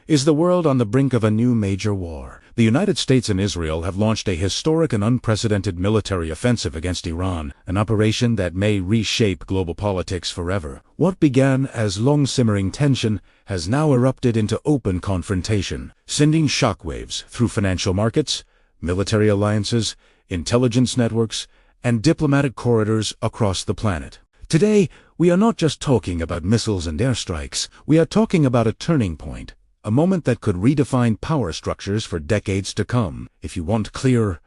Is the world on the brink of a new major war? The United States and Israel have launched a historic and unprecedented military offensive against Iran, an operation that may reshape global politics forever. What began as long-simmering tension has now erupted into open confrontation, sending shockwaves through financial markets, military alliances, intelligence networks, and diplomatic corridors across the planet. Today, we are not just talking about missiles and airstrikes. We are talking about a turning point, a moment that could redefine power structures for decades to come. If you want clear,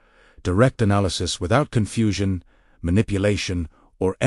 direct analysis without confusion, manipulation, or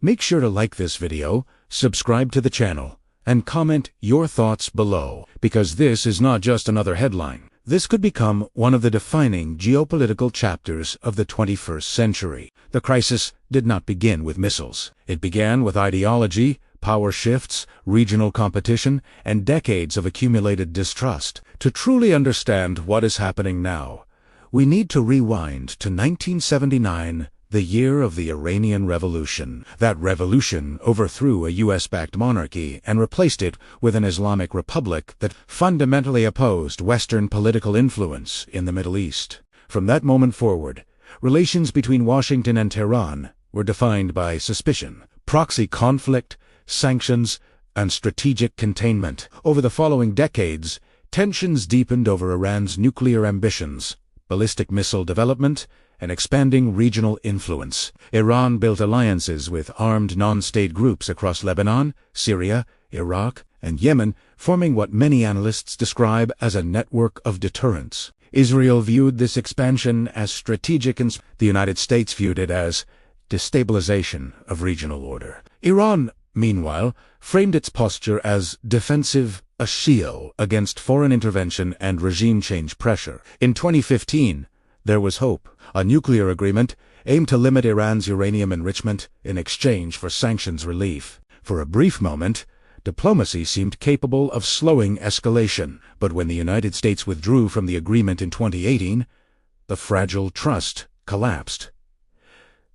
make sure to like this video, subscribe to the channel, and comment your thoughts below, because this is not just another headline. This could become one of the defining geopolitical chapters of the 21st century. The crisis did not begin with missiles. It began with ideology, power shifts, regional competition, and decades of accumulated distrust. To truly understand what is happening now, we need to rewind to 1979, the year of the Iranian Revolution. That revolution overthrew a US-backed monarchy and replaced it with an Islamic republic that fundamentally opposed Western political influence in the Middle East. From that moment forward, relations between Washington and Tehran were defined by suspicion, proxy conflict, sanctions, and strategic containment. Over the following decades, tensions deepened over Iran's nuclear ambitions, ballistic missile development, and expanding regional influence. Iran built alliances with armed non-state groups across Lebanon, Syria, Iraq, and Yemen, forming what many analysts describe as a network of deterrence. Israel viewed this expansion as strategic, and the United States viewed it as destabilization of regional order. Iran, meanwhile, framed its posture as defensive, a shield against foreign intervention and regime change pressure. In 2015, there was hope. A nuclear agreement aimed to limit Iran's uranium enrichment in exchange for sanctions relief. For a brief moment, diplomacy seemed capable of slowing escalation. But when the United States withdrew from the agreement in 2018, the fragile trust collapsed.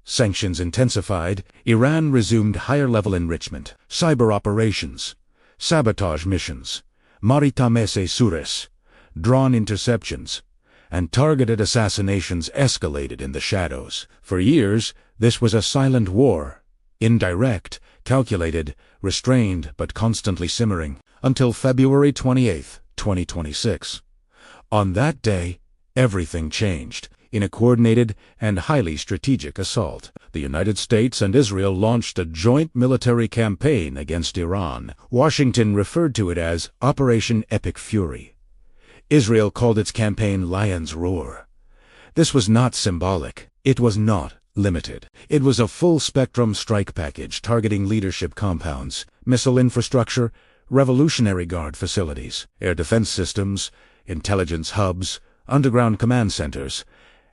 Sanctions intensified. Iran resumed higher-level enrichment, cyber operations, sabotage missions, maritime essais, drone interceptions, and targeted assassinations escalated in the shadows. For years, this was a silent war, indirect, calculated, restrained, but constantly simmering, until February 28, 2026. On that day, everything changed. In a coordinated and highly strategic assault, the United States and Israel launched a joint military campaign against Iran. Washington referred to it as Operation Epic Fury. Israel called its campaign Lion's Roar. This was not symbolic. It was not limited. It was a full-spectrum strike package targeting leadership compounds, missile infrastructure, Revolutionary Guard facilities, air defense systems, intelligence hubs, underground command centers,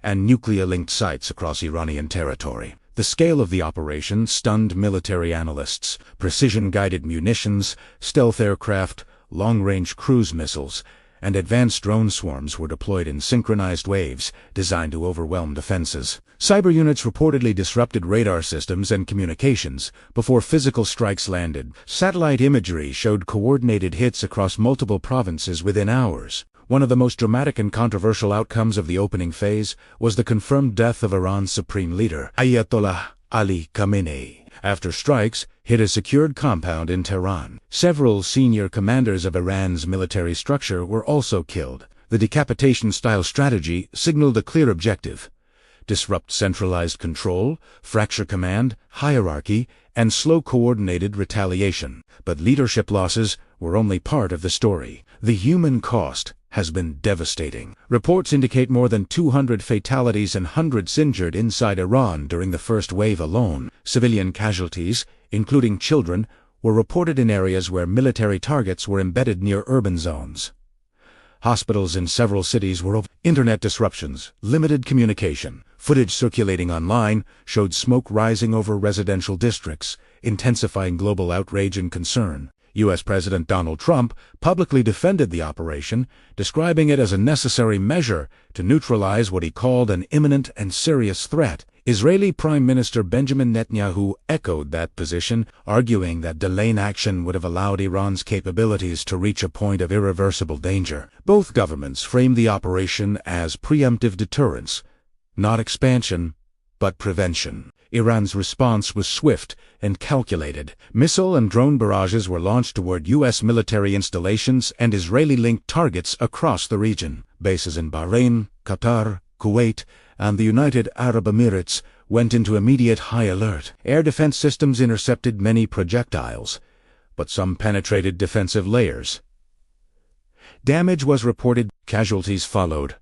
and nuclear-linked sites across Iranian territory. The scale of the operation stunned military analysts. Precision-guided munitions, stealth aircraft, long-range cruise missiles, and advanced drone swarms were deployed in synchronized waves designed to overwhelm defenses. Cyber units reportedly disrupted radar systems and communications before physical strikes landed. Satellite imagery showed coordinated hits across multiple provinces within hours. One of the most dramatic and controversial outcomes of the opening phase was the confirmed death of Iran's supreme leader, Ayatollah Ali Khamenei, after strikes hit a secured compound in Tehran. Several senior commanders of Iran's military structure were also killed. The decapitation-style strategy signaled a clear objective: disrupt centralized control, fracture command, hierarchy, and slow coordinated retaliation. But leadership losses were only part of the story. The human cost has been devastating. Reports indicate more than 200 fatalities and hundreds injured inside Iran during the first wave alone. Civilian casualties, including children, were reported in areas where military targets were embedded near urban zones. Hospitals in several cities were over. Internet disruptions, limited communication. Footage circulating online showed smoke rising over residential districts, intensifying global outrage and concern. U.S. President Donald Trump publicly defended the operation, describing it as a necessary measure to neutralize what he called an imminent and serious threat. Israeli Prime Minister Benjamin Netanyahu echoed that position, arguing that delayed action would have allowed Iran's capabilities to reach a point of irreversible danger. Both governments framed the operation as preemptive deterrence, not expansion, but prevention. Iran's response was swift and calculated. Missile and drone barrages were launched toward U.S. military installations and Israeli-linked targets across the region. Bases in Bahrain, Qatar, Kuwait, and the United Arab Emirates went into immediate high alert. Air defense systems intercepted many projectiles, but some penetrated defensive layers. Damage was reported, casualties followed.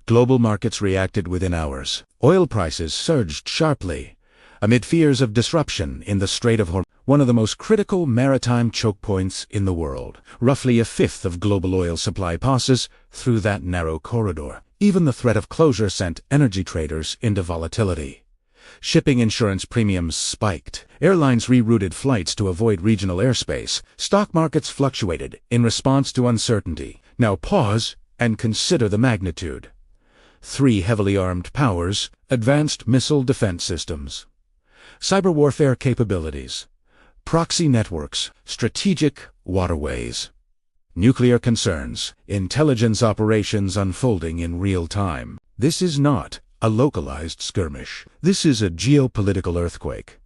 Global markets reacted within hours. Oil prices surged sharply amid fears of disruption in the Strait of Hormuz, one of the most critical maritime choke points in the world. Roughly a fifth of global oil supply passes through that narrow corridor. Even the threat of closure sent energy traders into volatility. Shipping insurance premiums spiked. Airlines rerouted flights to avoid regional airspace. Stock markets fluctuated in response to uncertainty. Now pause and consider the magnitude. 3 heavily armed powers, advanced missile defense systems, cyber warfare capabilities, proxy networks, strategic waterways, nuclear concerns, intelligence operations unfolding in real time. This is not a localized skirmish. This is a geopolitical earthquake.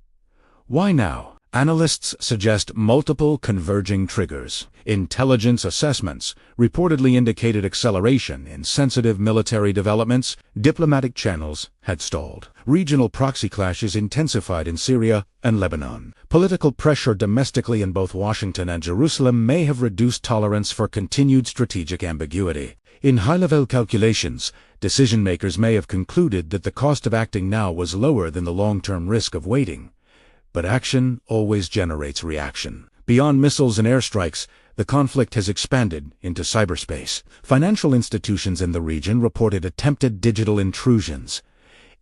Why now? Analysts suggest multiple converging triggers. Intelligence assessments reportedly indicated acceleration in sensitive military developments. Diplomatic channels had stalled. Regional proxy clashes intensified in Syria and Lebanon. Political pressure domestically in both Washington and Jerusalem may have reduced tolerance for continued strategic ambiguity. In high-level calculations, decision-makers may have concluded that the cost of acting now was lower than the long-term risk of waiting. But action always generates reaction. Beyond missiles and airstrikes, the conflict has expanded into cyberspace. Financial institutions in the region reported attempted digital intrusions.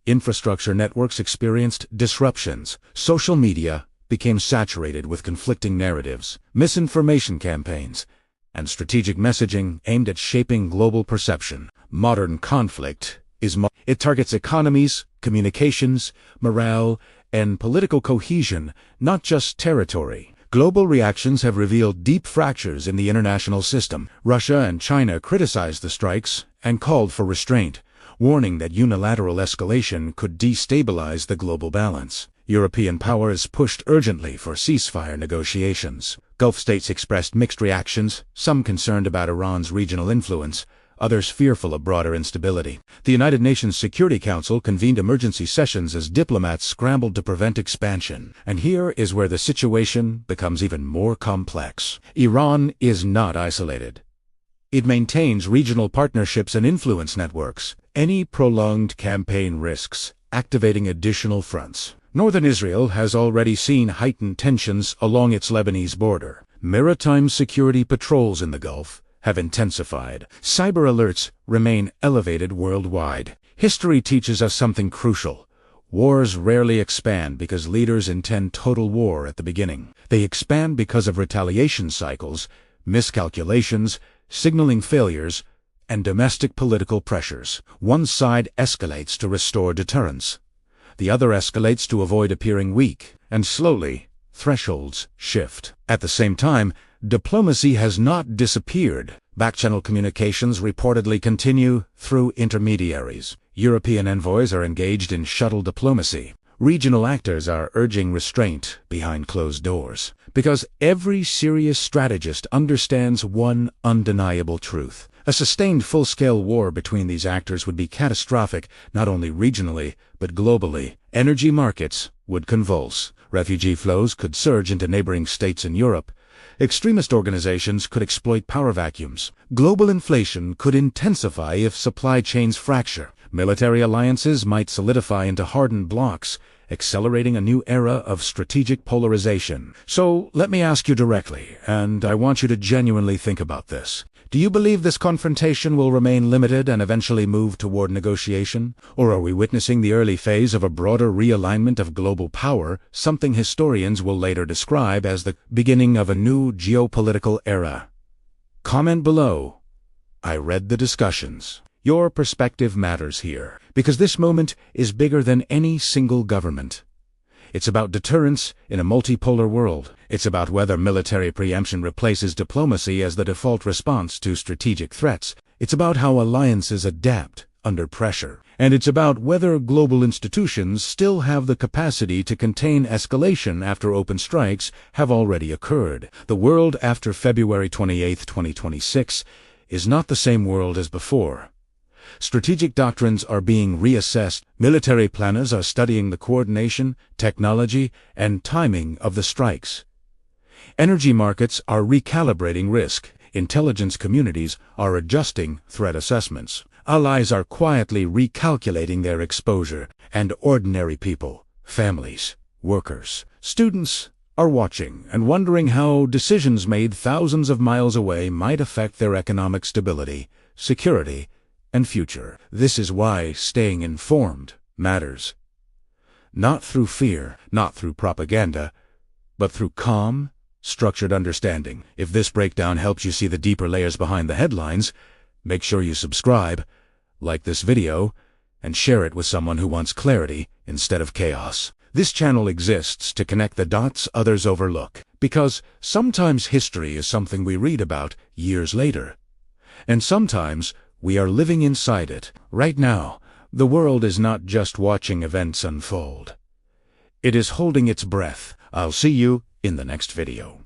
Infrastructure networks experienced disruptions. Social media became saturated with conflicting narratives, misinformation campaigns, and strategic messaging aimed at shaping global perception. Modern conflict it targets economies, communications, morale, and political cohesion, not just territory. Global reactions have revealed deep fractures in the international system. Russia and China criticized the strikes and called for restraint, warning that unilateral escalation could destabilize the global balance. European powers pushed urgently for ceasefire negotiations. Gulf states expressed mixed reactions, some concerned about Iran's regional influence, others fearful of broader instability. The United Nations Security Council convened emergency sessions as diplomats scrambled to prevent expansion. And here is where the situation becomes even more complex. Iran is not isolated. It maintains regional partnerships and influence networks. Any prolonged campaign risks activating additional fronts. Northern Israel has already seen heightened tensions along its Lebanese border. Maritime security patrols in the Gulf have intensified. Cyber alerts remain elevated worldwide. History teaches us something crucial. Wars rarely expand because leaders intend total war at the beginning. They expand because of retaliation cycles, miscalculations, signaling failures, and domestic political pressures. One side escalates to restore deterrence. The other escalates to avoid appearing weak, and slowly, thresholds shift. At the same time, diplomacy has not disappeared. Back-channel communications reportedly continue through intermediaries. European envoys are engaged in shuttle diplomacy. Regional actors are urging restraint behind closed doors. Because every serious strategist understands one undeniable truth. A sustained full-scale war between these actors would be catastrophic, not only regionally, but globally. Energy markets would convulse. Refugee flows could surge into neighboring states in Europe. Extremist organizations could exploit power vacuums. Global inflation could intensify if supply chains fracture. Military alliances might solidify into hardened blocs, accelerating a new era of strategic polarization. So let me ask you directly, and I want you to genuinely think about this. Do you believe this confrontation will remain limited and eventually move toward negotiation? Or are we witnessing the early phase of a broader realignment of global power, something historians will later describe as the beginning of a new geopolitical era? Comment below. I read the discussions. Your perspective matters here, because this moment is bigger than any single government. It's about deterrence in a multipolar world. It's about whether military preemption replaces diplomacy as the default response to strategic threats. It's about how alliances adapt under pressure. And it's about whether global institutions still have the capacity to contain escalation after open strikes have already occurred. The world after February 28, 2026 is not the same world as before. Strategic doctrines are being reassessed. Military planners are studying the coordination, technology, and timing of the strikes. Energy markets are recalibrating risk. Intelligence communities are adjusting threat assessments. Allies are quietly recalculating their exposure. And ordinary people, families, workers, students are watching and wondering how decisions made thousands of miles away might affect their economic stability, security, and future. This is why staying informed matters. Not through fear, not through propaganda, but through calm, structured understanding. If this breakdown helps you see the deeper layers behind the headlines, make sure you subscribe, like this video, and share it with someone who wants clarity instead of chaos. This channel exists to connect the dots others overlook, because sometimes history is something we read about years later, and sometimes we are living inside it. Right now, the world is not just watching events unfold. It is holding its breath. I'll see you in the next video.